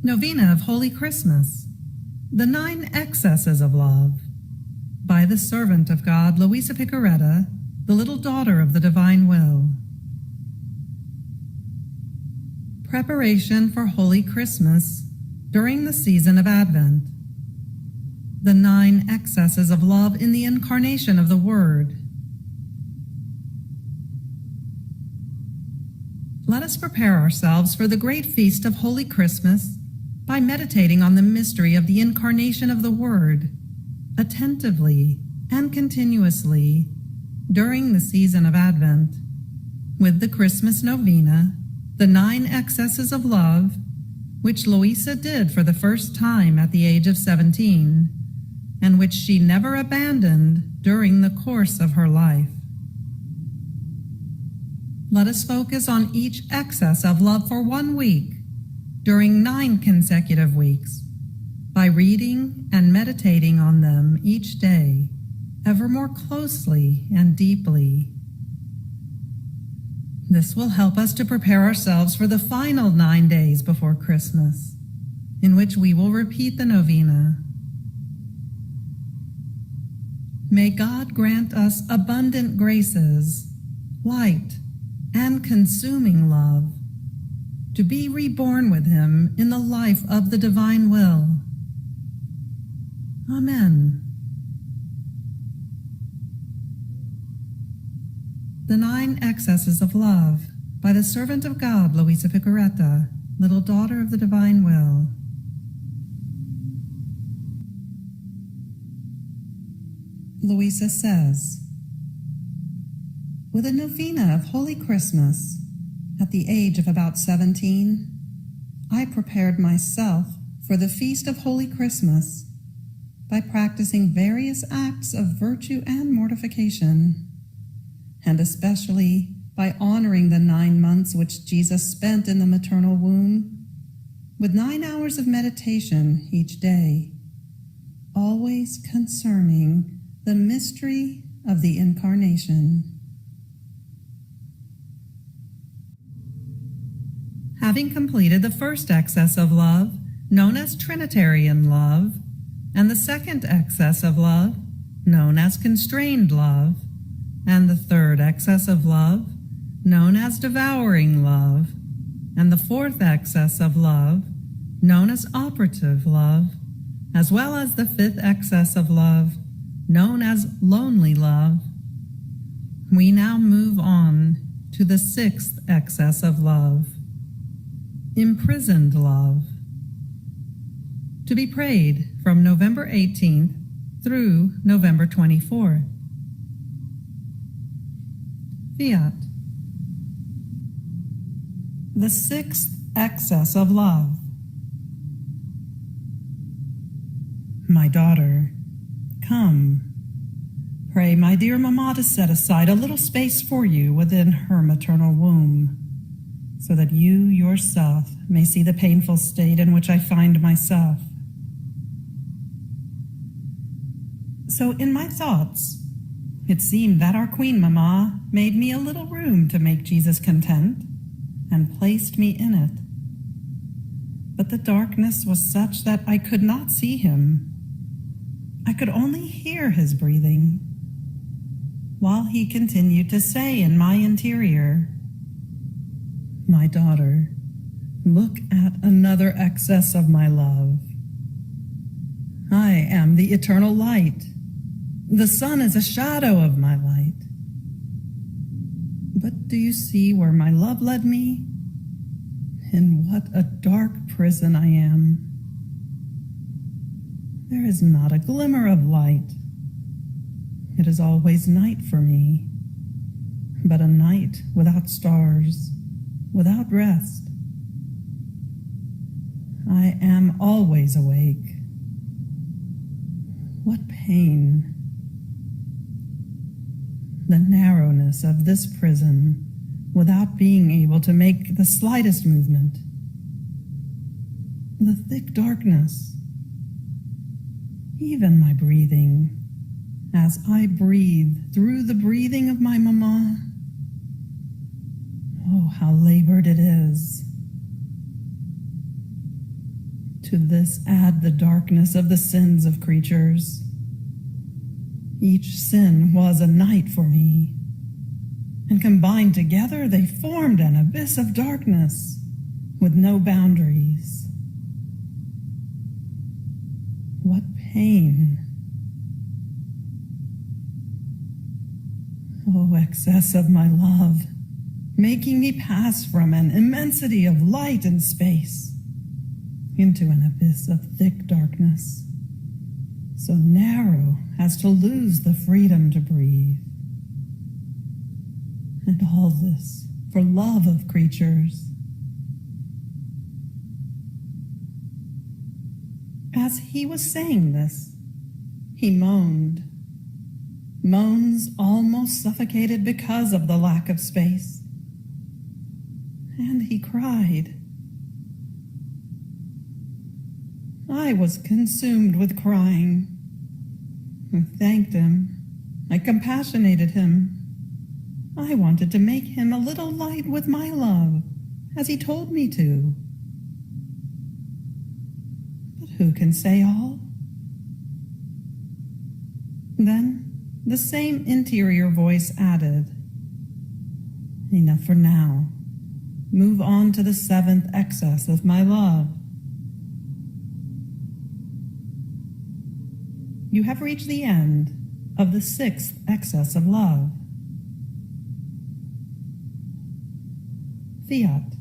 Novena of Holy Christmas, the 9 Excesses of Love, by the servant of God, Luisa Picaretta, the little daughter of the divine will. Preparation for Holy Christmas during the season of Advent. The 9 excesses of love in the incarnation of the Word. Let us prepare ourselves for the great feast of Holy Christmas by meditating on the mystery of the incarnation of the Word, attentively and continuously during the season of Advent, with the Christmas Novena, the 9 Excesses of Love, which Luisa did for the first time at the age of 17, and which she never abandoned during the course of her life. Let us focus on each excess of love for 1 week, during 9 consecutive weeks, by reading and meditating on them each day, ever more closely and deeply. This will help us to prepare ourselves for the final 9 days before Christmas, in which we will repeat the novena. May God grant us abundant graces, light, and consuming love, to be reborn with Him in the life of the divine will. Amen. The 9 Excesses of Love, by the servant of God, Luisa Picaretta, little daughter of the divine will. Luisa says, with a novena of Holy Christmas, at the age of about 17, I prepared myself for the feast of Holy Christmas by practicing various acts of virtue and mortification, and especially by honoring the 9 months which Jesus spent in the maternal womb, with 9 hours of meditation each day, always concerning the mystery of the Incarnation. Having completed the first excess of love, known as Trinitarian love, and the second excess of love, known as constrained love, and the third excess of love, known as devouring love, and the fourth excess of love, known as operative love, as well as the 5th excess of love, known as lonely love, we now move on to the 6th excess of love, imprisoned love, to be prayed from November 18th through November 24th. Fiat. The 6th excess of love. My daughter, come. Pray my dear Mamma to set aside a little space for you within her maternal womb, so that you yourself may see the painful state in which I find myself. So in my thoughts, it seemed that our Queen Mamma made me a little room to make Jesus content, and placed me in it. But the darkness was such that I could not see him. I could only hear his breathing, while he continued to say in my interior, my daughter, look at another excess of my love. I am the eternal light. The sun is a shadow of my light. But do you see where my love led me? In what a dark prison I am. There is not a glimmer of light. It is always night for me, but a night without stars, without rest. I am always awake. What pain! The narrowness of this prison, without being able to make the slightest movement. The thick darkness. Even my breathing, as I breathe through the breathing of my Mamma. Oh, how labored it is. To this add the darkness of the sins of creatures. Each sin was a night for me, and combined together they formed an abyss of darkness with no boundaries. What pain! Oh, excess of my love, making me pass from an immensity of light and space into an abyss of thick darkness, so narrow as to lose the freedom to breathe. And all this for love of creatures. As he was saying this, he moaned. Moans almost suffocated because of the lack of space. And he cried. I was consumed with crying. I thanked him. I compassionated him. I wanted to make him a little light with my love, as he told me to. But who can say all? Then the same interior voice added, enough for now. Move on to the seventh excess of my love. You have reached the end of the sixth excess of love. Fiat.